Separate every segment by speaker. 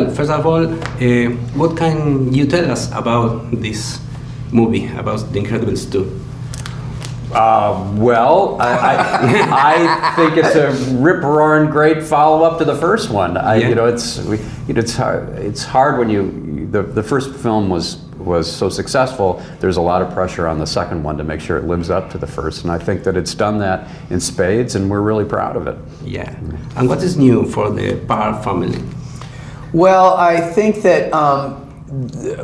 Speaker 1: Well, first of all, what can you tell us about this movie, about The Incredibles 2?
Speaker 2: Well, I think it's a rip-roaring great follow-up to the first one. It's hard when the first film was so successful. There's a lot of pressure on the second one to make sure it lives up to the first, and I think that it's done that in spades, and we're really proud of it.
Speaker 1: Yeah. And what is new for the Parr family?
Speaker 3: Well, I think that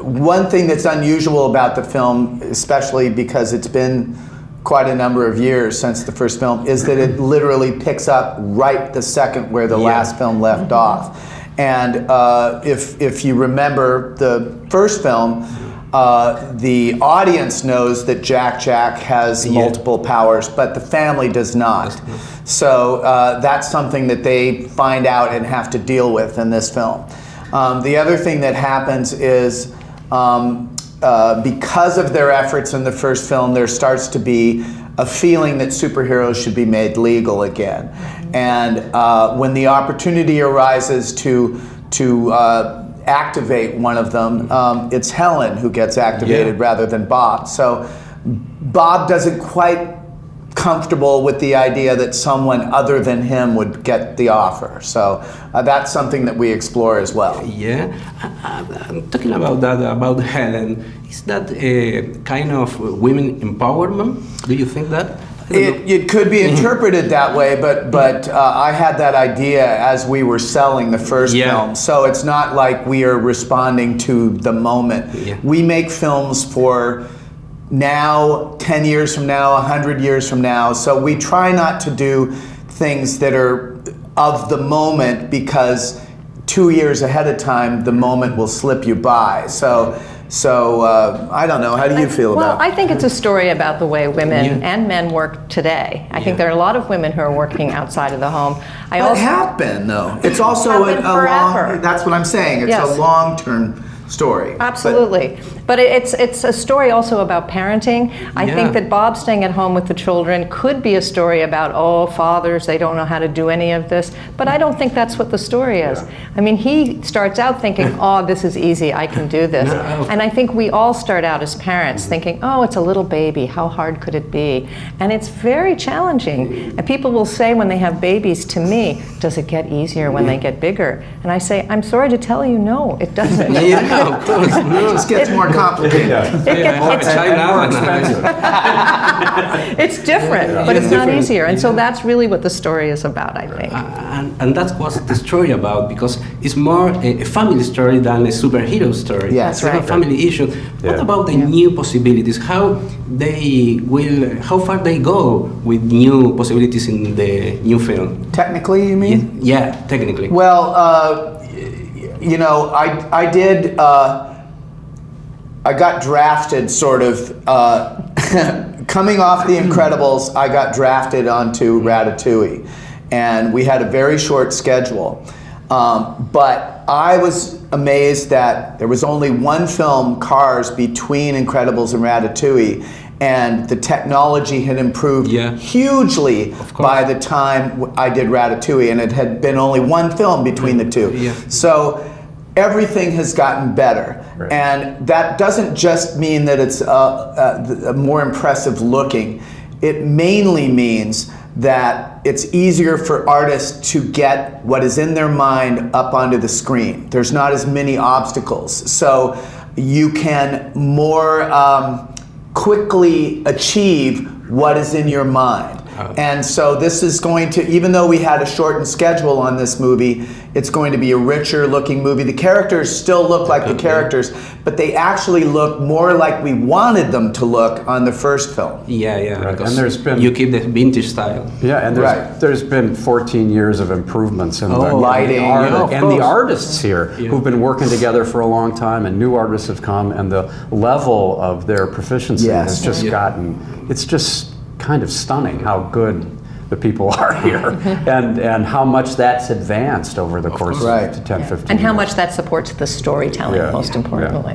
Speaker 3: one thing that's unusual about the film, especially because it's been quite a number of years since the first film, is that it literally picks up right the second where the last film left off. And if you remember the first film, the audience knows that Jack has multiple powers, but the family does not. So that's something that they find out and have to deal with in this film. The other thing that happens is because of their efforts in the first film, there starts to be a feeling that superheroes should be made legal again. And when the opportunity arises to activate one of them, it's Helen who gets activated rather than Bob. So Bob doesn't quite comfortable with the idea that someone other than him would get the offer. So that's something that we explore as well.
Speaker 1: Yeah, I'm talking about that, about Helen. Is that a kind of women empowerment? Do you think that?
Speaker 3: It could be interpreted that way, but I had that idea as we were selling the first film. So it's not like we are responding to the moment. We make films for now, 10 years from now, 100 years from now. So we try not to do things that are of the moment, because 2 years ahead of time, the moment will slip you by. So I don't know. How do you feel about it?
Speaker 4: Well, I think it's a story about the way women and men work today. I think there are a lot of women who are working outside of the home.
Speaker 3: It have been, though. It's also a long. That's what I'm saying. It's a long-term story.
Speaker 4: Absolutely. But it's a story also about parenting. I think that Bob staying at home with the children could be a story about, oh, fathers, they don't know how to do any of this. But I don't think that's what the story is. I mean, he starts out thinking, oh, this is easy, I can do this. And I think we all start out as parents thinking, oh, it's a little baby, how hard could it be? And it's very challenging. And people will say when they have babies to me, does it get easier when they get bigger? And I say, I'm sorry to tell you, no, it doesn't.
Speaker 1: Of course.
Speaker 3: It just gets more complicated.
Speaker 2: More expensive.
Speaker 4: It's different, but it's not easier. And so that's really what the story is about, I think.
Speaker 1: And that's what the story about, because it's more a family story than a superhero story.
Speaker 3: Yes,
Speaker 4: that's right.
Speaker 1: A family issue. What about the new possibilities? How far they go with new possibilities in the new film?
Speaker 3: Technically, you mean?
Speaker 1: Yeah, technically.
Speaker 3: Well, you know, I got drafted sort of, coming off The Incredibles, I got drafted onto Ratatouille. And we had a very short schedule. But I was amazed that there was only one film, Cars, between Incredibles and Ratatouille. And the technology had improved hugely by the time I did Ratatouille, and it had been only one film between the two. So everything has gotten better. And that doesn't just mean that it's more impressive looking. It mainly means that it's easier for artists to get what is in their mind up onto the screen. There's not as many obstacles. So you can more quickly achieve what is in your mind. And so this is going to, even though we had a shortened schedule on this movie, it's going to be a richer looking movie. The characters still look like the characters, but they actually look more like we wanted them to look on the first film.
Speaker 1: Because
Speaker 2: and there's been,
Speaker 1: you keep the vintage style.
Speaker 2: And there's been 14 years of improvements in the
Speaker 3: lighting
Speaker 2: and the artists here who've been working together for a long time, and new artists have come, and the level of their proficiency has just gotten, it's just kind of stunning how good the people are here, and how much that's advanced over the course of 10, 15 years.
Speaker 4: And how much that supports the storytelling, most importantly.